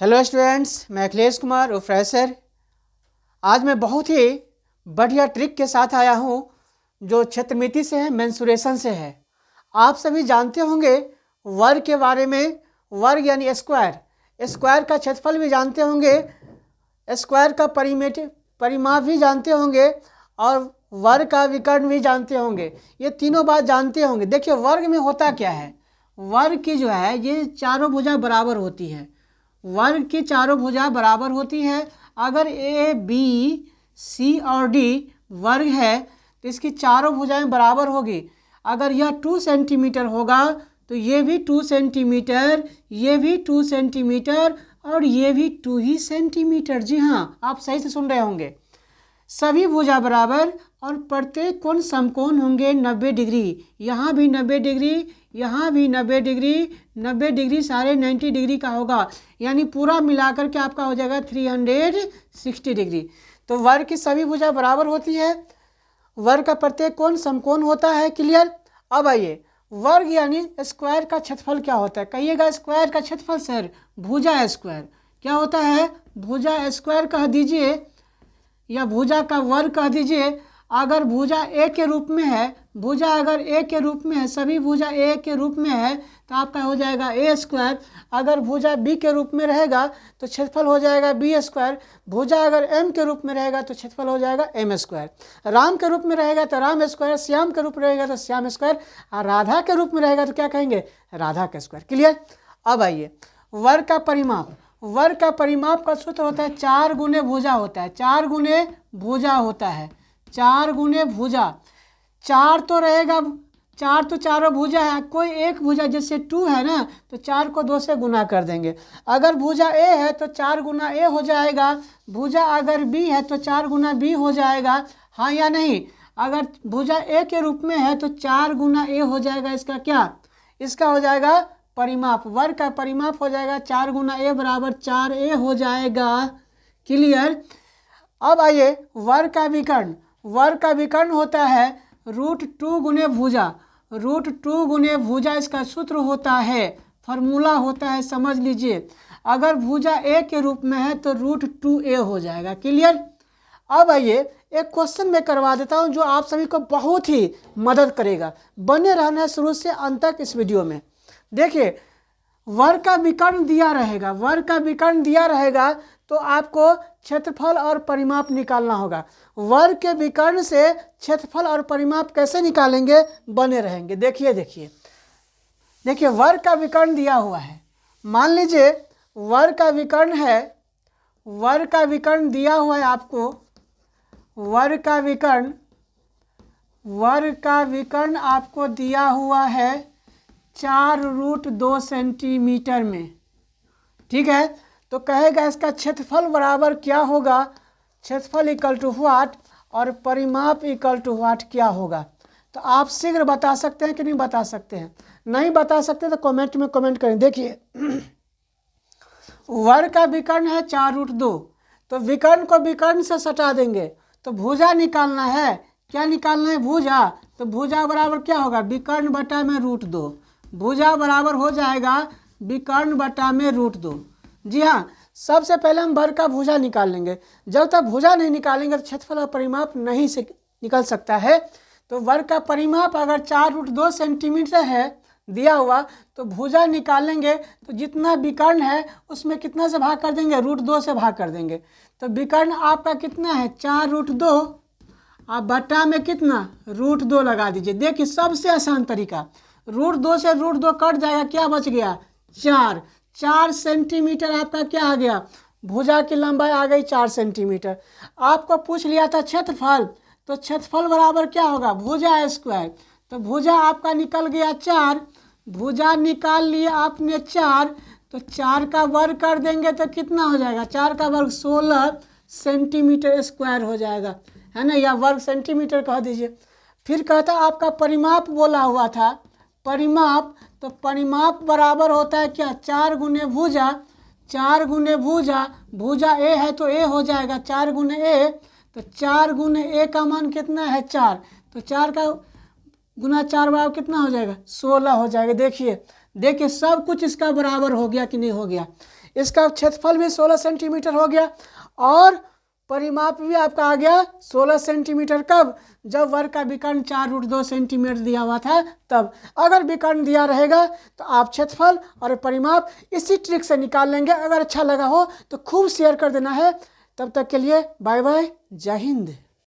Hello students, मैं Akhilesh Kumar professor. आज मैं बहुत ही बढ़िया ट्रिक के साथ आया हूँ जो क्षेत्रमिति से है, मेंसुरेशन से है। आप सभी जानते होंगे वर्ग के बारे में। वर्ग यानी स्क्वायर, स्क्वायर का क्षेत्रफल भी जानते होंगे, स्क्वायर का परिमाप भी जानते होंगे और वर्ग का विकर्ण भी जानते होंगे। ये तीनों बात जानते होंगे। देखिए वर्ग में होता क्या है, वर्ग की जो है ये चारों भुजा बराबर होती है। वर्ग की चारों भुजा बराबर होती है। अगर ए बी सी और डी वर्ग है तो इसकी चारों भुजाएं बराबर होगी। अगर यह 2 सेंटीमीटर होगा तो ये भी 2 सेंटीमीटर, ये भी 2 सेंटीमीटर और ये भी 2 ही सेंटीमीटर। जी हाँ, आप सही से सुन रहे होंगे। सभी भुजा बराबर और प्रत्येक कोण समकोण होंगे 90 डिग्री। यहाँ भी 90 डिग्री, यहाँ भी 90 डिग्री, 90 डिग्री सारे 90 डिग्री का होगा, यानी पूरा मिलाकर के आपका हो जाएगा 360 डिग्री। तो वर्ग की सभी भुजा बराबर होती है, वर्ग का प्रत्येक कोण समकोण होता है। क्लियर। अब आइए, वर्ग यानी स्क्वायर का क्षेत्रफल क्या होता है। कहिएगा स्क्वायर का क्षेत्रफल सर, भुजा स्क्वायर क्या होता है, भुजा स्क्वायर कह दीजिए या भुजा का वर्ग कह दीजिए। अगर भुजा ए के रूप में है, भुजा अगर ए के रूप में है, सभी भुजा ए के रूप में है तो आपका हो जाएगा ए स्क्वायर। अगर भुजा बी के रूप में रहेगा तो क्षेत्रफल हो जाएगा बी स्क्वायर। भुजा अगर एम के रूप में रहेगा तो क्षेत्रफल हो जाएगा एम स्क्वायर। राम के रूप में रहेगा तो राम स्क्वायर, श्याम के रूप में रहेगा तो श्याम स्क्वायर, और राधा के रूप में रहेगा तो क्या कहेंगे, राधा का स्क्वायर। क्लियर। अब आइए, वर्ग का परिमाप। वर्ग का परिमाप का सूत्र होता है 4 गुने भुजा होता है, 4 गुने भुजा होता है, 4 गुने भुजा। 4 तो रहेगा, 4 तो चारों भुजा है, कोई एक भुजा जैसे 2 है ना तो 4 को 2 से गुना कर देंगे। अगर भुजा ए है तो 4 गुना ए हो जाएगा, भुजा अगर बी है तो 4 गुना बी हो जाएगा, हाँ या नहीं। अगर भुजा ए के रूप में है तो 4 गुना ए हो जाएगा। इसका क्या, इसका हो जाएगा परिमाप। वर्ग का परिमाप हो जाएगा 4 गुना ए बराबर 4a हो जाएगा। क्लियर। अब आइए वर्ग का विकर्ण। वर्ग का विकर्ण होता है √2 गुने भुजा, √2 गुने भुजा इसका सूत्र होता है, फॉर्मूला होता है, समझ लीजिए। अगर भुजा ए के रूप में है तो √2a हो जाएगा। क्लियर। अब आइए एक क्वेश्चन मैं करवा देता हूं जो आप सभी को बहुत ही मदद करेगा। बने रहना है शुरू से अंत तक इस वीडियो में। देखिए वर्ग का विकर्ण दिया रहेगा, वर्ग का विकर्ण दिया रहेगा तो आपको क्षेत्रफल और परिमाप निकालना होगा। वर्ग के विकर्ण से क्षेत्रफल और परिमाप कैसे निकालेंगे, बने रहेंगे। देखिए देखिए देखिए, वर्ग का विकर्ण दिया हुआ है। मान लीजिए वर्ग का विकर्ण है, वर्ग का विकर्ण दिया हुआ है आपको, वर्ग का विकर्ण, वर्ग का विकर्ण आपको दिया हुआ है 4√2 सेंटीमीटर में। ठीक है, तो कहेगा इसका क्षेत्रफल बराबर क्या होगा, क्षेत्रफल इक्वल टू व्हाट और परिमाप इक्वल टू व्हाट क्या होगा। तो आप शीघ्र बता सकते हैं कि नहीं बता सकते हैं, नहीं बता सकते तो कमेंट में कमेंट करें। देखिए वर्ग का विकर्ण है 4√2, तो विकर्ण को विकर्ण से सटा देंगे तो भुजा निकालना है। क्या निकालना है, भुजा। तो भुजा बराबर क्या होगा, विकर्ण बटा में √2। भुजा बराबर हो जाएगा विकर्ण बटा में √2। जी हाँ, सबसे पहले हम वर्ग का भुजा निकाल लेंगे। जब तक भुजा नहीं निकालेंगे तो क्षेत्रफल और परिमाप नहीं से निकल सकता है। तो वर्ग का परिमाप अगर 4√2 सेंटीमीटर है दिया हुआ तो भुजा निकालेंगे तो जितना विकर्ण है उसमें कितना से भाग कर देंगे, √2 से भाग कर देंगे। तो विकर्ण आपका कितना है 4√2, आप बटा में कितना √2 लगा दीजिए। देखिए सबसे आसान तरीका, √2 से √2 कट जाएगा, क्या बच गया 4। 4 सेंटीमीटर आपका क्या आ गया, भुजा की लंबाई आ गई 4 सेंटीमीटर। आपको पूछ लिया था क्षेत्रफल, तो क्षेत्रफल बराबर क्या होगा, भुजा स्क्वायर। तो भुजा आपका निकल गया 4, भुजा निकाल लिया आपने 4, तो 4 का वर्ग कर देंगे तो कितना हो जाएगा, 4 का वर्ग 16 सेंटीमीटर स्क्वायर हो जाएगा, है ना, या वर्ग सेंटीमीटर कह दीजिए। फिर कहता आपका परिमाप बोला हुआ था, परिमाप, तो परिमाप बराबर होता है क्या, 4 गुने भुजा, 4 गुने भुजा, भुजा ए है तो ए हो जाएगा 4 गुने ए, तो 4 गुने ए का मान कितना है 4, तो 4 का गुना 4 बराबर कितना हो जाएगा 16 हो जाएगा। देखिए देखिए सब कुछ इसका बराबर हो गया कि नहीं हो गया। इसका क्षेत्रफल भी 16 सेंटीमीटर हो गया और परिमाप भी आपका आ गया 16 सेंटीमीटर। कब? जब वर्ग का विकर्ण 4√2 सेंटीमीटर दिया हुआ था तब। अगर विकर्ण दिया रहेगा तो आप क्षेत्रफल और परिमाप इसी ट्रिक से निकाल लेंगे। अगर अच्छा लगा हो तो खूब शेयर कर देना है। तब तक के लिए बाय बाय, जय हिंद।